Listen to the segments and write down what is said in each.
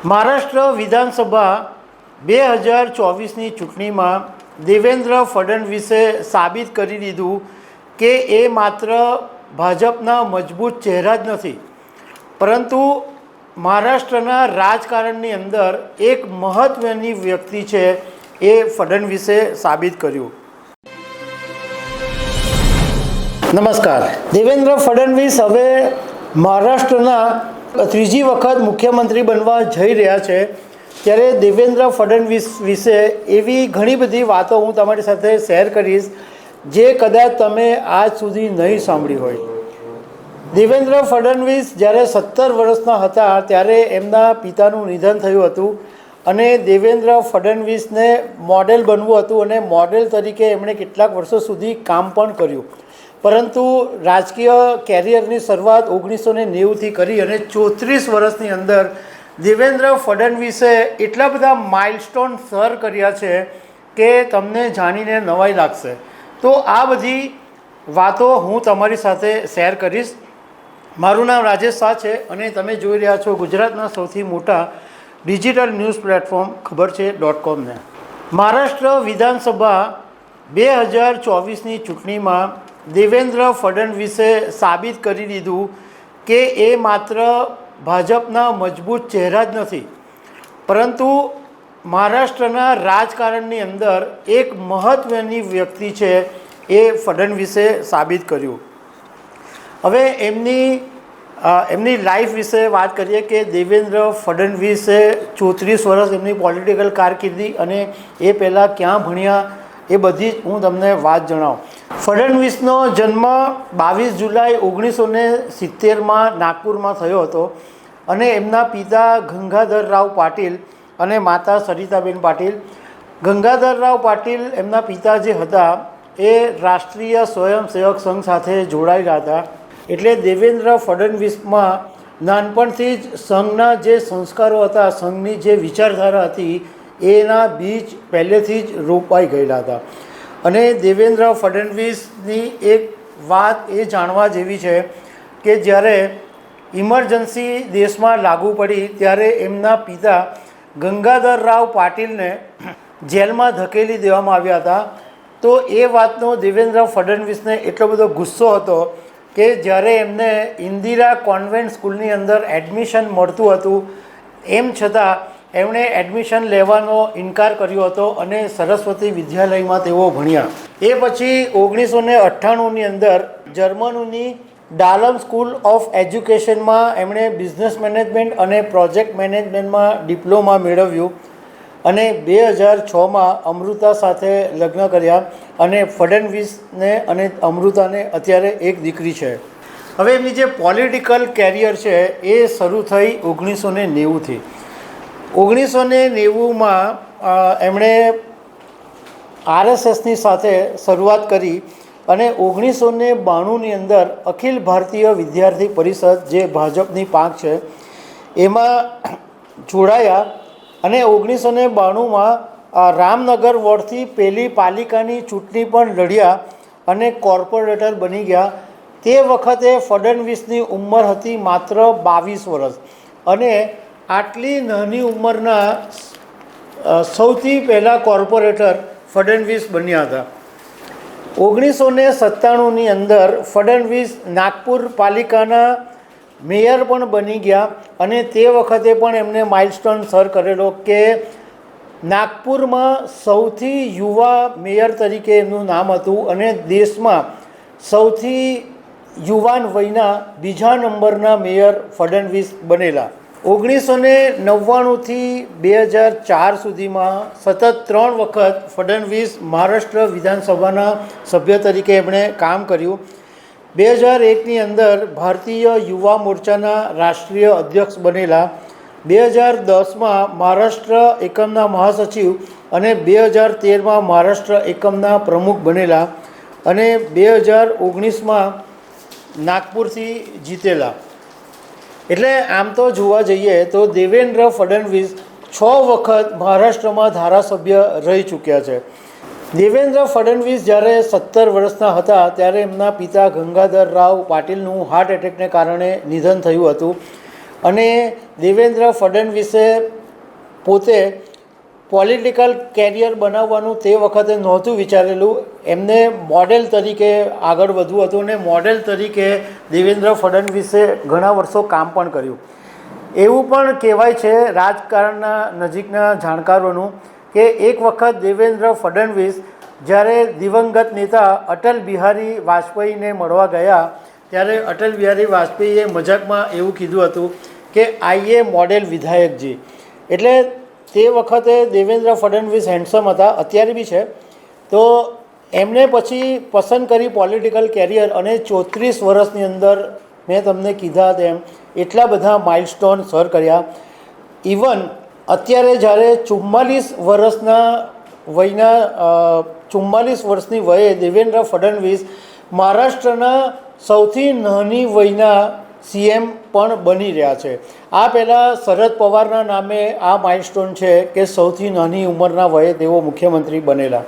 મહારાષ્ટ્ર વિધાનસભા 2024ની ચૂંટણીમાં દેવેન્દ્ર ફડણવીસે સાબિત કરી દીધું કે એ માત્ર ભાજપના મજબૂત ચહેરા જ નથી, પરંતુ મહારાષ્ટ્રના રાજકારણની અંદર એક મહત્ત્વની વ્યક્તિ છે એ ફડણવીસે સાબિત કર્યું. નમસ્કાર. દેવેન્દ્ર ફડણવીસ હવે મહારાષ્ટ્રના ત્રીજી વખત મુખ્યમંત્રી બનવા જઈ રહ્યા છે. ત્યારે દેવેન્દ્ર ફડણવીસ વિશે એવી ઘણી બધી વાતો હું તમારી સાથે શેર કરીશ જે કદાચ તમે આજ સુધી નહીં સાંભળી હોય. દેવેન્દ્ર ફડણવીસ જ્યારે 17 વર્ષના હતા ત્યારે એમના પિતાનું નિધન થયું હતું અને દેવેન્દ્ર ફડણવીસને મોડેલ બનવું હતું અને મોડેલ તરીકે એમણે કેટલાક વર્ષો સુધી કામ પણ કર્યું. પરંતુ રાજકીય કેરિયરની શરૂઆત 1990થી કરી અને 34 વર્ષની અંદર દેવેન્દ્ર ફડણવીસે એટલા બધા માઇલસ્ટોન સર કર્યા છે કે તમને જાણીને નવાઈ લાગશે. તો આ બધી વાતો હું તમારી સાથે શેર કરીશ. મારું નામ રાજેશ શાહ છે અને તમે જોઈ રહ્યા છો ગુજરાતના સૌથી મોટા ડિજિટલ ન્યૂઝ પ્લેટફોર્મ ખબર છે .comને. મહારાષ્ટ્ર વિધાનસભા 2024ની ચૂંટણીમાં દેવેન્દ્ર ફડણવીસે સાબિત કરી દીધું કે એ માત્ર ભાજપના મજબૂત ચહેરા જ નથી, પરંતુ મહારાષ્ટ્રના રાજકારણની અંદર એક મહત્ત્વની વ્યક્તિ છે એ ફડણવીસે સાબિત કર્યું. હવે એમની લાઈફ વિશે વાત કરીએ કે દેવેન્દ્ર ફડણવીસે 34 વર્ષ એમની પોલિટિકલ કારકિર્દી અને એ પહેલાં ક્યાં ભણ્યા એ બધી જ હું તમને વાત જણાવું. ફડણવીસનો જન્મ 22 જુલાઈ 1970માં નાગપુરમાં થયો હતો અને એમના પિતા ગંગાધરરાવ પાટીલ અને માતા સરિતાબેન પાટીલ. ગંગાધરરાવ પાટીલ એમના પિતા જે હતા એ રાષ્ટ્રીય સ્વયંસેવક સંઘ સાથે જોડાયેલા હતા. એટલે દેવેન્દ્ર ફડણવીસમાં નાનપણથી જ સંઘના જે સંસ્કારો હતા, સંઘની જે વિચારધારા હતી એના બીજ પહેલેથી જ રોપાઈ ગયેલા હતા. અને દેવેન્દ્ર ફડણવીસની એક વાત એ જાણવા જેવી છે કે જ્યારે ઇમરજન્સી દેશમાં લાગુ પડી ત્યારે એમના પિતા ગંગાધરરાવ પાટીલને જેલમાં ધકેલી દેવામાં આવ્યા હતા. તો એ વાતનો દેવેન્દ્ર ફડણવીસને એટલો બધો ગુસ્સો હતો કે જ્યારે એમને ઇન્દિરા કોન્વેન્ટ સ્કૂલની અંદર એડમિશન મળતું હતું એમ છતાં એમણે એડમિશન લેવાનો ઇનકાર કર્યો હતો અને સરસ્વતી વિદ્યાલયમાં તેઓ ભણ્યા. એ પછી 1998ની અંદર જર્મનીની ડાલમ સ્કૂલ ઓફ એજ્યુકેશનમાં એમણે બિઝનેસ મેનેજમેન્ટ અને પ્રોજેક્ટ મેનેજમેન્ટમાં ડિપ્લોમા મેળવ્યું અને 2006માં અમૃતા સાથે લગ્ન કર્યા અને ફડણવીસને અને અમૃતાને અત્યારે એક દીકરી છે. હવે એમની જે પોલિટિકલ કેરિયર છે એ શરૂ થઈ 1990થી. 1990માં એમણે RSSની સાથે શરૂઆત કરી અને 1992ની અંદર અખિલ ભારતીય વિદ્યાર્થી પરિષદ જે ભાજપની પાંખ છે એમાં જોડાયા અને 1992માં રામનગર વોર્ડથી પહેલી પાલિકાની ચૂંટણી પણ લડ્યા અને કોર્પોરેટર બની ગયા. તે વખતે ફડણવીસની ઉંમર હતી માત્ર 22 વર્ષ અને આટલી નાની ઉંમરના સૌથી પહેલાં કોર્પોરેટર ફડણવીસ બન્યા હતા. 1997ની અંદર ફડણવીસ નાગપુર પાલિકાના મેયર પણ બની ગયા અને તે વખતે પણ એમને માઇલસ્ટોન સર કરેલો કે નાગપુરમાં સૌથી યુવા મેયર તરીકે એમનું નામ હતું અને દેશમાં સૌથી યુવાન વયના બીજા નંબરના મેયર ફડણવીસ બનેલા. 1999થી 2004 સુધીમાં સતત 3 વખત ફડણવીસ મહારાષ્ટ્ર વિધાનસભાના સભ્ય તરીકે એમણે કામ કર્યું. 2001ની અંદર ભારતીય યુવા મોરચાના રાષ્ટ્રીય અધ્યક્ષ બનેલા. 2010માં મહારાષ્ટ્ર એકમના મહાસચિવ અને 2013માં મહારાષ્ટ્ર એકમના પ્રમુખ બનેલા અને 2019માં નાગપુરથી જીતેલા. એટલે આમ તો જોવા જઈએ તો દેવેન્દ્ર ફડણવીસ 6 વખત મહારાષ્ટ્રમાં ધારાસભ્ય રહી ચૂક્યા છે. દેવેન્દ્ર ફડણવીસ જ્યારે 17 વર્ષના હતા ત્યારે એમના પિતા ગંગાધરરાવ પાટીલનું હાર્ટ એટેકને કારણે નિધન થયું હતું અને દેવેન્દ્ર ફડણવીસે પોતે પોલિટિકલ કેરિયર બનાવવાનું તે વખતે નહોતું વિચારેલું. એમને મોડેલ તરીકે આગળ વધવું હતું અને મોડેલ તરીકે દેવેન્દ્ર ફડણવીસે ઘણા વર્ષો કામ પણ કર્યું. એવું પણ કહેવાય છે રાજકારણના નજીકના જાણકારોનું કે એક વખત દેવેન્દ્ર ફડણવીસ જ્યારે દિવંગત નેતા અટલ બિહારી વાજપેયીને મળવા ગયા ત્યારે અટલ બિહારી વાજપેયીએ મજાકમાં એવું કીધું હતું કે આઈએ મોડેલ વિધાયકજી. એટલે તે વખતે દેવેન્દ્ર ફડણવીસ હેન્ડસમ હતા, અત્યારે બી છે. તો એમને પછી પસંદ કરી પોલિટિકલ કેરિયર અને 34 વર્ષની અંદર મેં તમને કીધા તેમ એટલા બધા માઇલસ્ટોન સર કર્યા. ઇવન અત્યારે જ્યારે 44 વર્ષની વયે દેવેન્દ્ર ફડણવીસ મહારાષ્ટ્રના સૌથી નાની વયના સીએમ પણ બની રહ્યા છે. આ પહેલાં શરદ પવારના નામે આ માઇલસ્ટોન છે કે સૌથી નાની ઉંમરના વયે તેઓ મુખ્યમંત્રી બનેલા.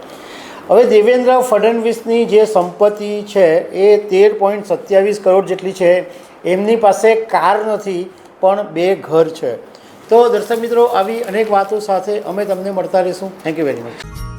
હવે દેવેન્દ્ર ફડણવીસની જે સંપત્તિ છે એ 13.27 કરોડ જેટલી છે. એમની પાસે કાર નથી પણ 2 ઘર છે. તો દર્શક મિત્રો, આવી અનેક વાતો સાથે અમે તમને મળતા રહીશું. Thank you very much.